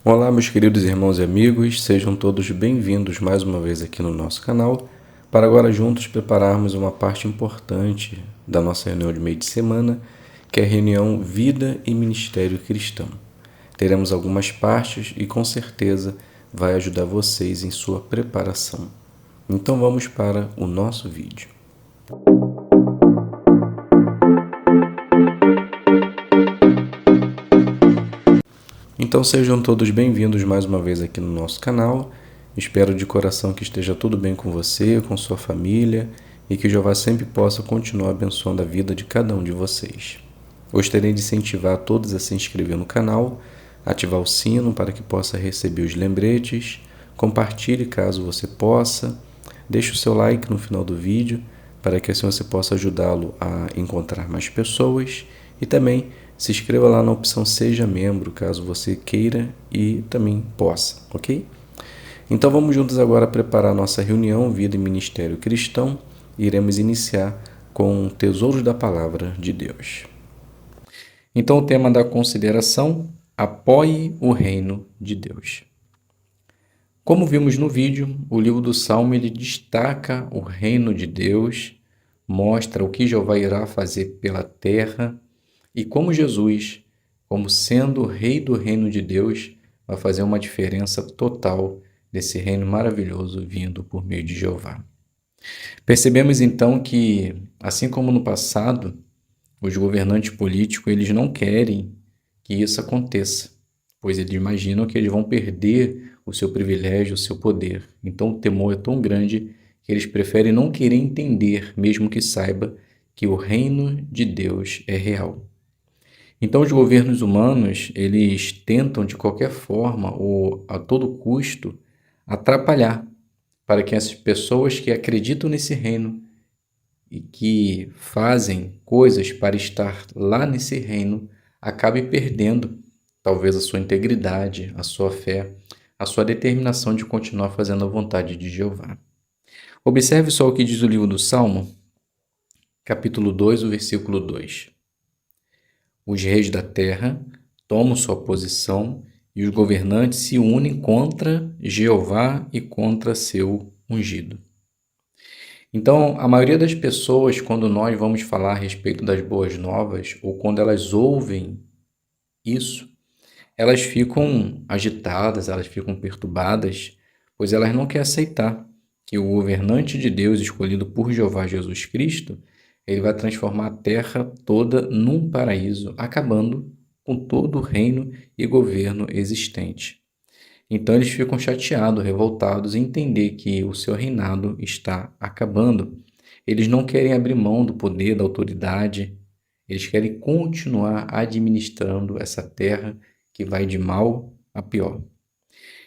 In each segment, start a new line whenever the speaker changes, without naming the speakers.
Olá, meus queridos irmãos e amigos, sejam todos bem-vindos mais uma vez aqui no nosso canal, para agora juntos prepararmos uma parte importante da nossa reunião de meio de semana, que é a reunião Vida e Ministério Cristão. Teremos algumas partes e com certeza vai ajudar vocês em sua preparação. Então vamos para o nosso vídeo. Então sejam todos bem-vindos mais uma vez aqui no nosso canal. Espero de coração que esteja tudo bem com você, com sua família e que Jeová sempre possa continuar abençoando a vida de cada um de vocês. Gostaria de incentivar todos a se inscrever no canal, ativar o sino para que possa receber os lembretes, compartilhe caso você possa, deixe o seu like no final do vídeo para que assim você possa ajudá-lo a encontrar mais pessoas e também se inscreva lá na opção Seja Membro, caso você queira e também possa, ok? Então vamos juntos agora preparar a nossa reunião Vida e Ministério Cristão e iremos iniciar com Tesouros da Palavra de Deus. Então o tema da consideração, apoie o reino de Deus. Como vimos no vídeo, o livro do Salmo ele destaca o reino de Deus, mostra o que Jeová irá fazer pela terra e como Jesus, como sendo o rei do reino de Deus, vai fazer uma diferença total desse reino maravilhoso vindo por meio de Jeová. Percebemos então que, assim como no passado, os governantes políticos eles não querem que isso aconteça, pois eles imaginam que eles vão perder o seu privilégio, o seu poder. Então o temor é tão grande que eles preferem não querer entender, mesmo que saiba que o reino de Deus é real. Então os governos humanos, eles tentam de qualquer forma ou a todo custo atrapalhar para que essas pessoas que acreditam nesse reino e que fazem coisas para estar lá nesse reino acabem perdendo talvez a sua integridade, a sua fé, a sua determinação de continuar fazendo a vontade de Jeová. Observe só o que diz o livro do Salmo, capítulo 2, o versículo 2. Os reis da terra tomam sua posição e os governantes se unem contra Jeová e contra seu ungido. Então, a maioria das pessoas, quando nós vamos falar a respeito das boas novas, ou quando elas ouvem isso, elas ficam agitadas, elas ficam perturbadas, pois elas não querem aceitar que o governante de Deus, escolhido por Jeová Jesus Cristo, ele vai transformar a terra toda num paraíso, acabando com todo o reino e governo existente. Então eles ficam chateados, revoltados em entender que o seu reinado está acabando. Eles não querem abrir mão do poder, da autoridade, eles querem continuar administrando essa terra que vai de mal a pior.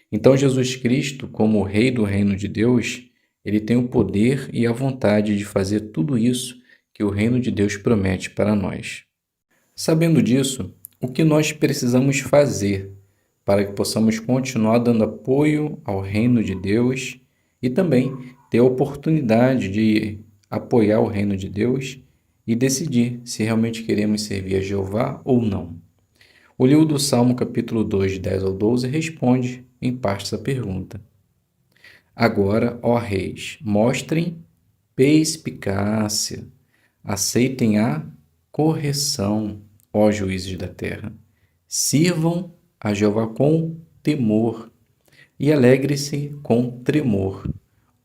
Então Jesus Cristo, como o rei do reino de Deus, ele tem o poder e a vontade de fazer tudo isso que o reino de Deus promete para nós. Sabendo disso, o que nós precisamos fazer para que possamos continuar dando apoio ao reino de Deus e também ter a oportunidade de apoiar o reino de Deus e decidir se realmente queremos servir a Jeová ou não. O livro do Salmo, capítulo 2, de 10 ao 12, responde em parte essa pergunta. Agora, ó reis, mostrem perspicácia, aceitem a correção, ó juízes da terra. Sirvam a Jeová com temor e alegre-se com tremor.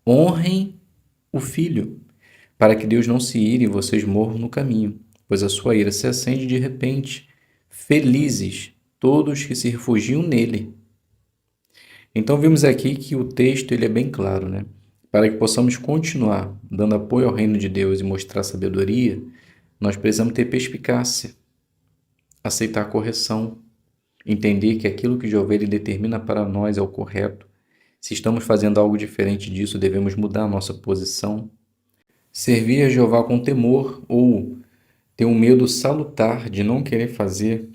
Honrem o Filho, para que Deus não se ire e vocês morram no caminho, pois a sua ira se acende de repente. Felizes todos que se refugiam nele. Então vimos aqui que o texto ele é bem claro, né? Para que possamos continuar dando apoio ao reino de Deus e mostrar sabedoria, nós precisamos ter perspicácia, aceitar a correção, entender que aquilo que Jeová ele determina para nós é o correto. Se estamos fazendo algo diferente disso, devemos mudar a nossa posição. Servir a Jeová com temor ou ter um medo salutar de não querer fazer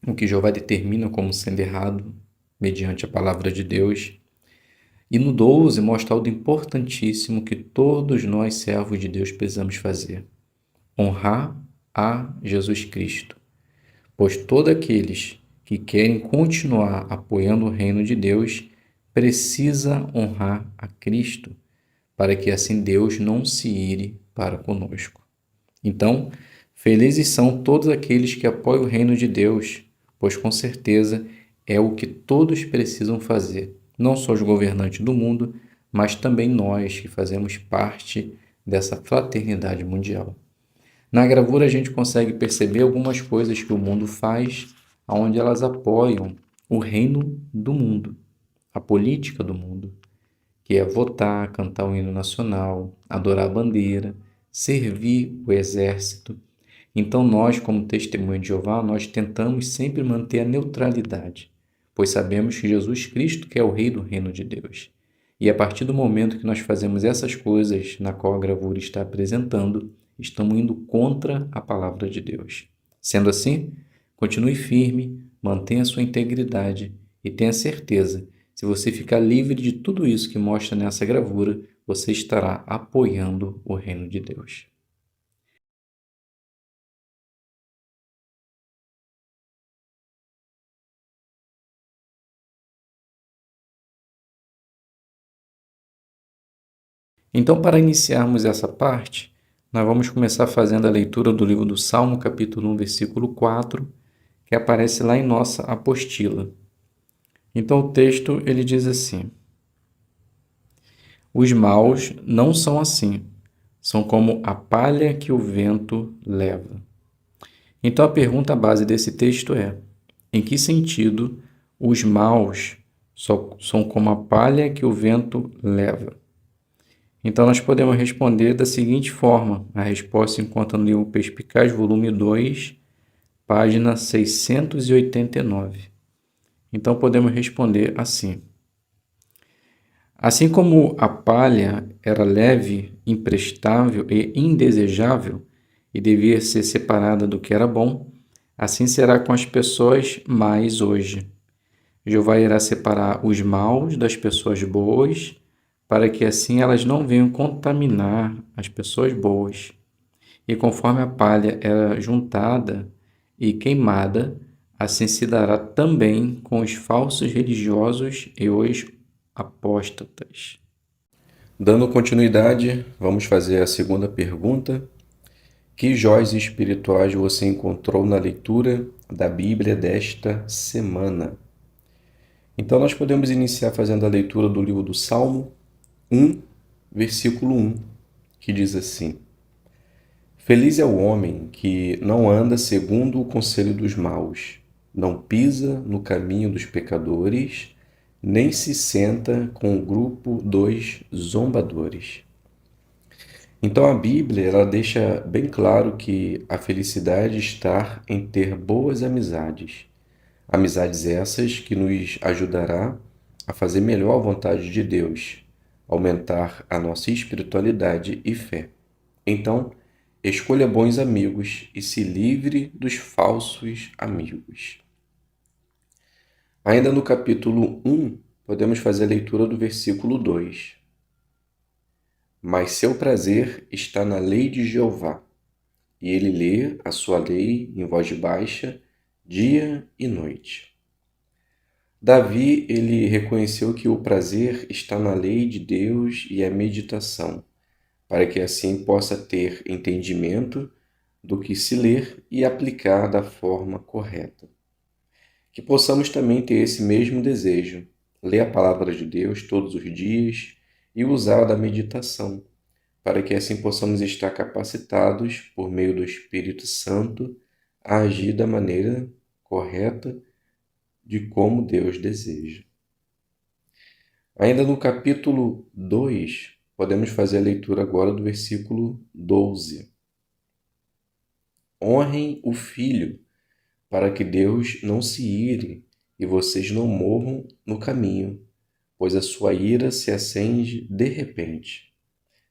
o que Jeová determina como sendo errado, mediante a palavra de Deus. E no 12 mostra algo importantíssimo que todos nós, servos de Deus, precisamos fazer. Honrar a Jesus Cristo. Pois todos aqueles que querem continuar apoiando o reino de Deus precisa honrar a Cristo, para que assim Deus não se ire para conosco. Então, felizes são todos aqueles que apoiam o reino de Deus, pois com certeza é o que todos precisam fazer, não só os governantes do mundo, mas também nós que fazemos parte dessa fraternidade mundial. Na gravura a gente consegue perceber algumas coisas que o mundo faz, onde elas apoiam o reino do mundo, a política do mundo, que é votar, cantar o hino nacional, adorar a bandeira, servir o exército. Então nós, como testemunho de Jeová, nós tentamos sempre manter a neutralidade, pois sabemos que Jesus Cristo que é o rei do reino de Deus. E a partir do momento que nós fazemos essas coisas na qual a gravura está apresentando, estamos indo contra a palavra de Deus. Sendo assim, continue firme, mantenha sua integridade e tenha certeza, se você ficar livre de tudo isso que mostra nessa gravura, você estará apoiando o reino de Deus. Então, para iniciarmos essa parte, nós vamos começar fazendo a leitura do livro do Salmo, capítulo 1, versículo 4, que aparece lá em nossa apostila. Então, o texto ele diz assim: Os maus não são assim, são como a palha que o vento leva. Então, a pergunta base desse texto é: em que sentido os maus são como a palha que o vento leva? Então, nós podemos responder da seguinte forma. A resposta se encontra no livro Perspicaz, volume 2, página 689. Então, podemos responder assim: assim como a palha era leve, imprestável e indesejável, e devia ser separada do que era bom, assim será com as pessoas mais hoje. Jeová irá separar os maus das pessoas boas, para que assim elas não venham contaminar as pessoas boas. E conforme a palha era juntada e queimada, assim se dará também com os falsos religiosos e os apóstatas. Dando continuidade, vamos fazer a segunda pergunta. Que joias espirituais você encontrou na leitura da Bíblia desta semana? Então, nós podemos iniciar fazendo a leitura do livro do Salmo 1, versículo 1, que diz assim: Feliz é o homem que não anda segundo o conselho dos maus, não pisa no caminho dos pecadores, nem se senta com o grupo dos zombadores. Então a Bíblia ela deixa bem claro que a felicidade está em ter boas amizades. Amizades essas que nos ajudará a fazer melhor a vontade de Deus, aumentar a nossa espiritualidade e fé. Então, escolha bons amigos e se livre dos falsos amigos. Ainda no capítulo 1, podemos fazer a leitura do versículo 2. Mas seu prazer está na lei de Jeová, e ele lê a sua lei em voz baixa, dia e noite. Davi, ele reconheceu que o prazer está na lei de Deus e a meditação, para que assim possa ter entendimento do que se ler e aplicar da forma correta. Que possamos também ter esse mesmo desejo, ler a palavra de Deus todos os dias e usar da meditação, para que assim possamos estar capacitados, por meio do Espírito Santo, a agir da maneira correta de como Deus deseja. Ainda no capítulo 2, podemos fazer a leitura agora do versículo 12. Honrem o filho, para que Deus não se ire e vocês não morram no caminho, pois a sua ira se acende de repente.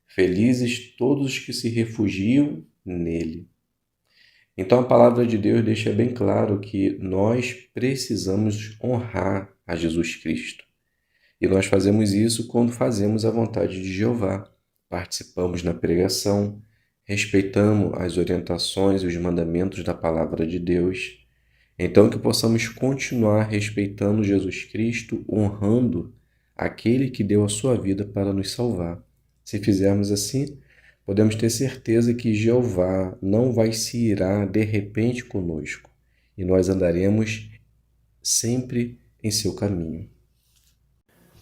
Felizes todos os que se refugiam nele. Então a palavra de Deus deixa bem claro que nós precisamos honrar a Jesus Cristo. E nós fazemos isso quando fazemos a vontade de Jeová. Participamos na pregação, respeitamos as orientações e os mandamentos da palavra de Deus. Então, que possamos continuar respeitando Jesus Cristo, honrando aquele que deu a sua vida para nos salvar. Se fizermos assim, podemos ter certeza que Jeová não vai se irar de repente conosco e nós andaremos sempre em seu caminho.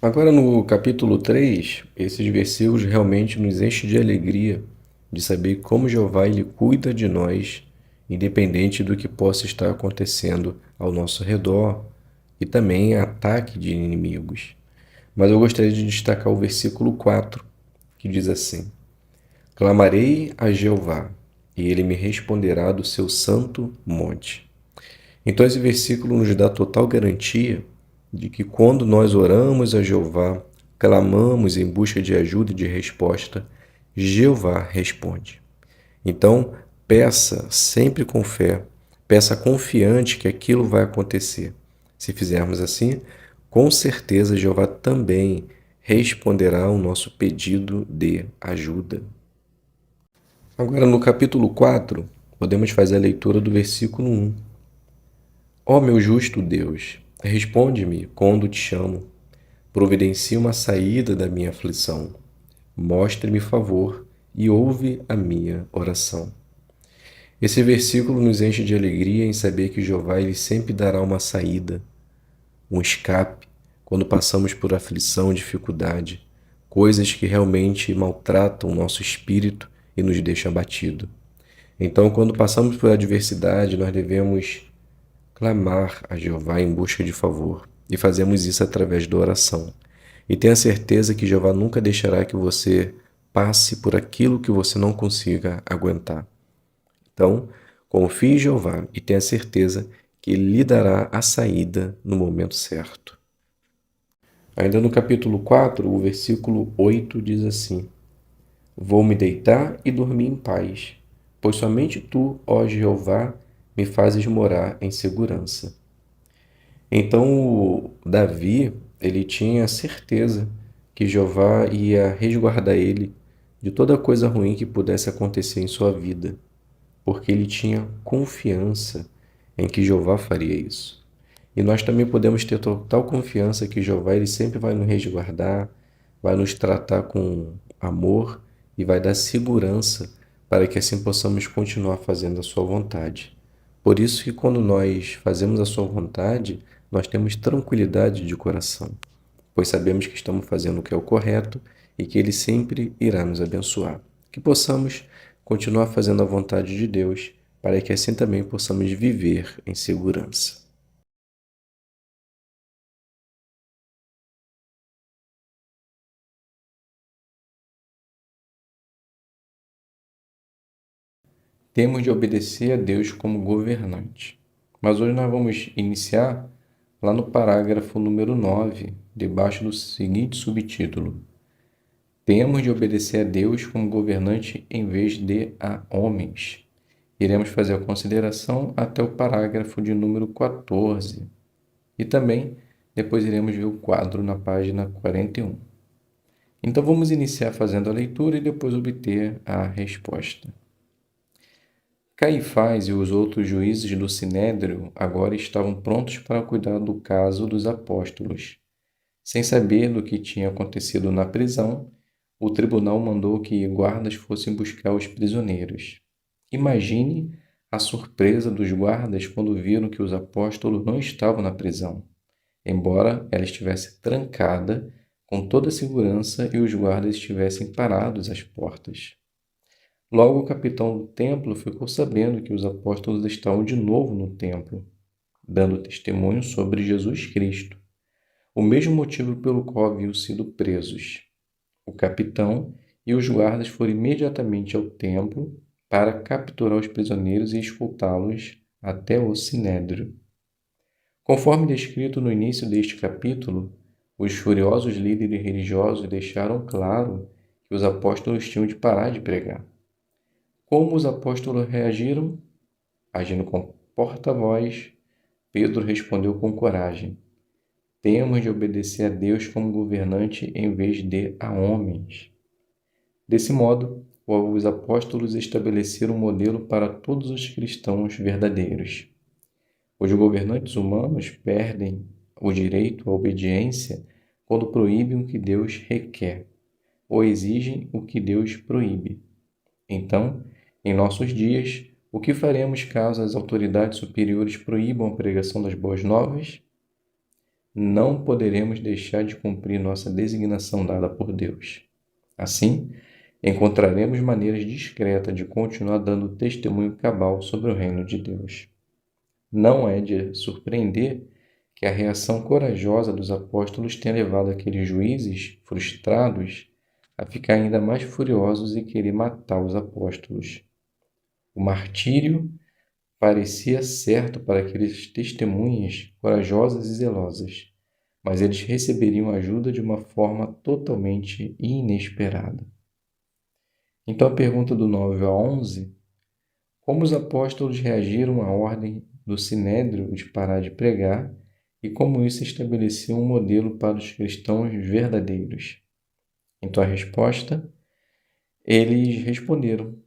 Agora, no capítulo 3, esses versículos realmente nos enchem de alegria de saber como Jeová ele cuida de nós, independente do que possa estar acontecendo ao nosso redor e também ataque de inimigos. Mas eu gostaria de destacar o versículo 4, que diz assim: Clamarei a Jeová, e ele me responderá do seu santo monte. Então, esse versículo nos dá total garantia de que quando nós oramos a Jeová, clamamos em busca de ajuda e de resposta, Jeová responde. Então, peça sempre com fé, peça confiante que aquilo vai acontecer. Se fizermos assim, com certeza Jeová também responderá ao nosso pedido de ajuda. Agora, no capítulo 4, podemos fazer a leitura do versículo 1. Ó meu justo Deus, responde-me quando te chamo. Providencie uma saída da minha aflição. Mostre-me favor e ouve a minha oração. Esse versículo nos enche de alegria em saber que Jeová ele sempre dará uma saída, um escape, quando passamos por aflição, dificuldade, coisas que realmente maltratam o nosso espírito e nos deixam abatido. Então, quando passamos por adversidade, nós devemos clamar a Jeová em busca de favor, e fazemos isso através da oração. E tenha certeza que Jeová nunca deixará que você passe por aquilo que você não consiga aguentar. Então, confie em Jeová e tenha certeza que Ele lhe dará a saída no momento certo. Ainda no capítulo 4, o versículo 8 diz assim: Vou me deitar e dormir em paz, pois somente tu, ó Jeová, me fazes morar em segurança. Então, Davi, ele tinha certeza que Jeová ia resguardar ele de toda coisa ruim que pudesse acontecer em sua vida, porque ele tinha confiança em que Jeová faria isso. E nós também podemos ter total confiança que Jeová ele sempre vai nos resguardar, vai nos tratar com amor e vai dar segurança para que assim possamos continuar fazendo a sua vontade. Por isso que quando nós fazemos a sua vontade, nós temos tranquilidade de coração, pois sabemos que estamos fazendo o que é o correto e que Ele sempre irá nos abençoar. Que possamos continuar fazendo a vontade de Deus, para que assim também possamos viver em segurança. Temos de obedecer a Deus como governante. Mas hoje nós vamos iniciar lá no parágrafo número 9, debaixo do seguinte subtítulo: Temos de obedecer a Deus como governante em vez de a homens. Iremos fazer a consideração até o parágrafo de número 14 e também depois iremos ver o quadro na página 41. Então vamos iniciar fazendo a leitura e depois obter a resposta. Caifás e os outros juízes do Sinédrio agora estavam prontos para cuidar do caso dos apóstolos. Sem saber do que tinha acontecido na prisão, o tribunal mandou que guardas fossem buscar os prisioneiros. Imagine a surpresa dos guardas quando viram que os apóstolos não estavam na prisão, embora ela estivesse trancada com toda a segurança e os guardas estivessem parados às portas. Logo o capitão do templo ficou sabendo que os apóstolos estavam de novo no templo, dando testemunho sobre Jesus Cristo, o mesmo motivo pelo qual haviam sido presos. O capitão e os guardas foram imediatamente ao templo para capturar os prisioneiros e escoltá-los até o sinédrio. Conforme descrito no início deste capítulo, os furiosos líderes religiosos deixaram claro que os apóstolos tinham de parar de pregar. Como os apóstolos reagiram? Agindo com porta-voz, Pedro respondeu com coragem: Temos de obedecer a Deus como governante em vez de a homens. Desse modo, os apóstolos estabeleceram um modelo para todos os cristãos verdadeiros. Os governantes humanos perdem o direito à obediência quando proíbem o que Deus requer ou exigem o que Deus proíbe. Então, em nossos dias, o que faremos caso as autoridades superiores proíbam a pregação das boas novas? Não poderemos deixar de cumprir nossa designação dada por Deus. Assim, encontraremos maneiras discretas de continuar dando testemunho cabal sobre o reino de Deus. Não é de surpreender que a reação corajosa dos apóstolos tenha levado aqueles juízes frustrados a ficar ainda mais furiosos e querer matar os apóstolos. O martírio parecia certo para aqueles testemunhas corajosas e zelosas, mas eles receberiam ajuda de uma forma totalmente inesperada. Então a pergunta do 9 a 11: como os apóstolos reagiram à ordem do Sinédrio de parar de pregar e como isso estabeleceu um modelo para os cristãos verdadeiros? Então a resposta: eles responderam: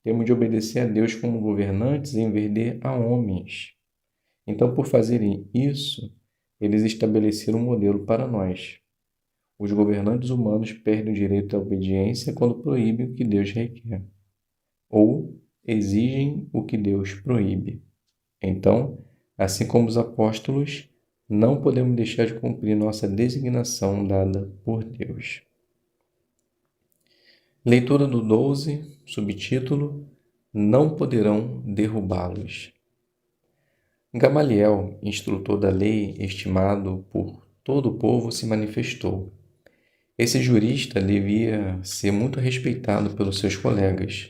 temos de obedecer a Deus como governantes em vez de a homens. Então, por fazerem isso, eles estabeleceram um modelo para nós. Os governantes humanos perdem o direito à obediência quando proíbem o que Deus requer, ou exigem o que Deus proíbe. Então, assim como os apóstolos, não podemos deixar de cumprir nossa designação dada por Deus. Leitura do 12, subtítulo: Não poderão derrubá-los. Gamaliel, instrutor da lei, estimado por todo o povo, se manifestou. Esse jurista devia ser muito respeitado pelos seus colegas,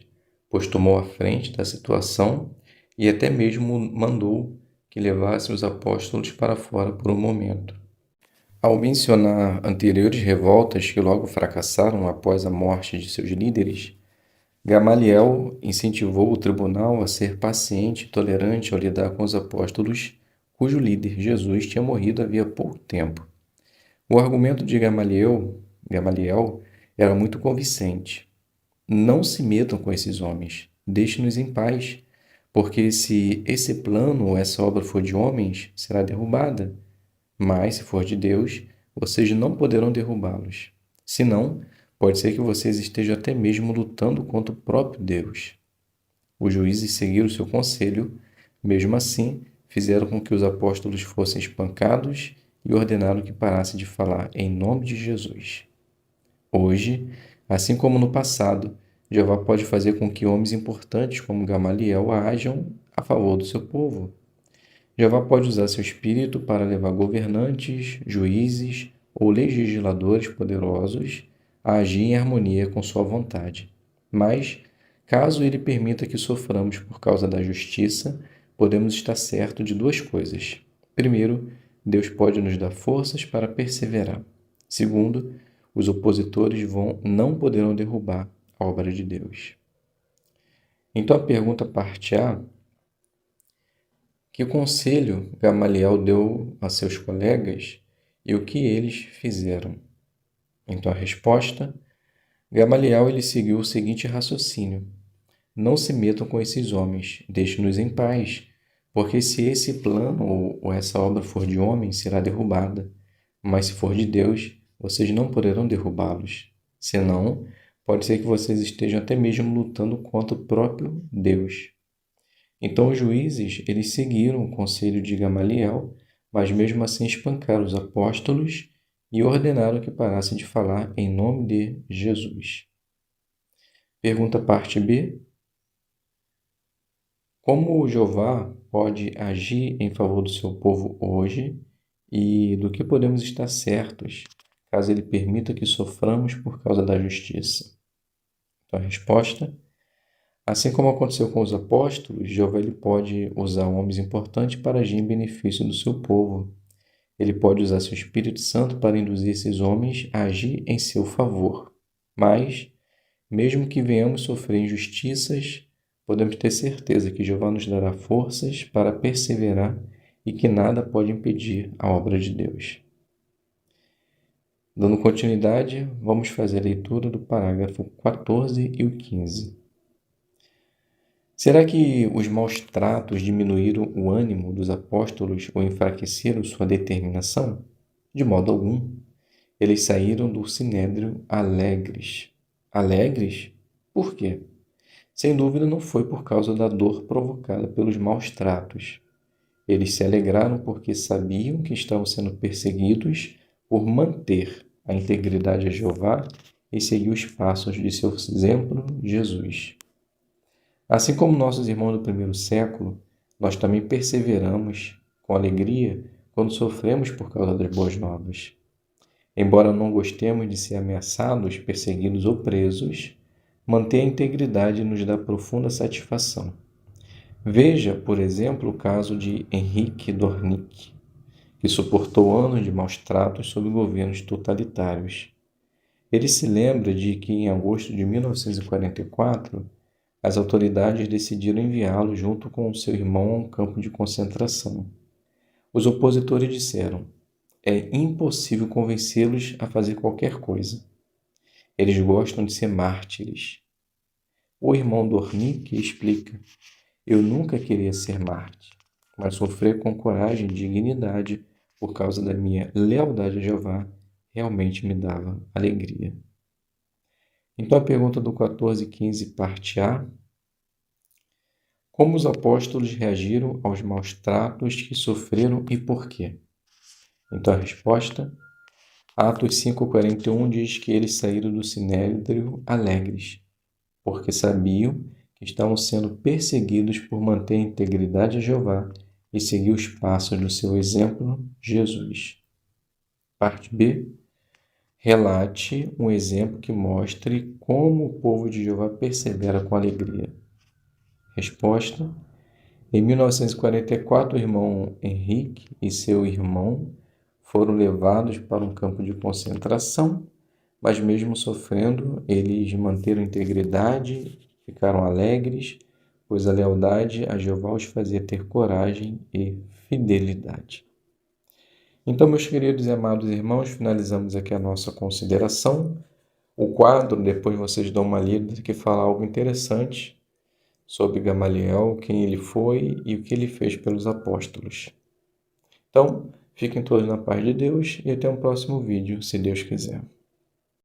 pois tomou a frente da situação e até mesmo mandou que levassem os apóstolos para fora por um momento. Ao mencionar anteriores revoltas que logo fracassaram após a morte de seus líderes, Gamaliel incentivou o tribunal a ser paciente e tolerante ao lidar com os apóstolos, cujo líder, Jesus, tinha morrido havia pouco tempo. O argumento de Gamaliel era muito convincente. Não se metam com esses homens, deixe-nos em paz, porque se esse plano ou essa obra for de homens, será derrubada. Mas, se for de Deus, vocês não poderão derrubá-los. Senão, pode ser que vocês estejam até mesmo lutando contra o próprio Deus. Os juízes seguiram seu conselho, mesmo assim, fizeram com que os apóstolos fossem espancados e ordenaram que parassem de falar em nome de Jesus. Hoje, assim como no passado, Jeová pode fazer com que homens importantes como Gamaliel ajam a favor do seu povo. Jeová pode usar seu espírito para levar governantes, juízes ou legisladores poderosos a agir em harmonia com sua vontade. Mas, caso ele permita que soframos por causa da justiça, podemos estar certos de duas coisas. Primeiro, Deus pode nos dar forças para perseverar. Segundo, os opositores não poderão derrubar a obra de Deus. Então a pergunta parte A: que conselho Gamaliel deu a seus colegas e o que eles fizeram? Então a resposta: Gamaliel ele seguiu o seguinte raciocínio: não se metam com esses homens, deixe-nos em paz, porque se esse plano ou essa obra for de homem, será derrubada, mas se for de Deus, vocês não poderão derrubá-los. Senão, pode ser que vocês estejam até mesmo lutando contra o próprio Deus. Então os juízes, eles seguiram o conselho de Gamaliel, mas mesmo assim espancaram os apóstolos e ordenaram que parassem de falar em nome de Jesus. Pergunta parte B: como Jeová pode agir em favor do seu povo hoje e do que podemos estar certos caso ele permita que soframos por causa da justiça? Então a resposta: assim como aconteceu com os apóstolos, Jeová ele pode usar homens importantes para agir em benefício do seu povo. Ele pode usar seu Espírito Santo para induzir esses homens a agir em seu favor. Mas, mesmo que venhamos sofrer injustiças, podemos ter certeza que Jeová nos dará forças para perseverar e que nada pode impedir a obra de Deus. Dando continuidade, vamos fazer a leitura do parágrafo 14 e o 15. Será que os maus tratos diminuíram o ânimo dos apóstolos ou enfraqueceram sua determinação? De modo algum. Eles saíram do sinédrio alegres. Alegres? Por quê? Sem dúvida não foi por causa da dor provocada pelos maus tratos. Eles se alegraram porque sabiam que estavam sendo perseguidos por manter a integridade a Jeová e seguir os passos de seu exemplo, Jesus. Assim como nossos irmãos do primeiro século, nós também perseveramos com alegria quando sofremos por causa das boas novas. Embora não gostemos de ser ameaçados, perseguidos ou presos, manter a integridade nos dá profunda satisfação. Veja, por exemplo, o caso de Henrique Dornick, que suportou anos de maus tratos sob governos totalitários. Ele se lembra de que, em agosto de 1944, as autoridades decidiram enviá-lo junto com seu irmão a um campo de concentração. Os opositores disseram: é impossível convencê-los a fazer qualquer coisa. Eles gostam de ser mártires. O irmão Dornick explica: eu nunca queria ser mártir, mas sofrer com coragem e dignidade por causa da minha lealdade a Jeová realmente me dava alegria. Então a pergunta do 14:15, parte A. Como os apóstolos reagiram aos maus tratos que sofreram e por quê? Então a resposta, Atos 5:41 diz que eles saíram do sinédrio alegres, porque sabiam que estavam sendo perseguidos por manter a integridade a Jeová e seguir os passos do seu exemplo, Jesus. Parte B. Relate um exemplo que mostre como o povo de Jeová persevera com alegria. Resposta: em 1944, o irmão Henrique e seu irmão foram levados para um campo de concentração, mas mesmo sofrendo, eles manteram integridade, ficaram alegres, pois a lealdade a Jeová os fazia ter coragem e fidelidade. Então, meus queridos e amados irmãos, finalizamos aqui a nossa consideração. O quadro, depois vocês dão uma lida, que fala algo interessante sobre Gamaliel, quem ele foi e o que ele fez pelos apóstolos. Então, fiquem todos na paz de Deus e até o próximo vídeo, se Deus quiser.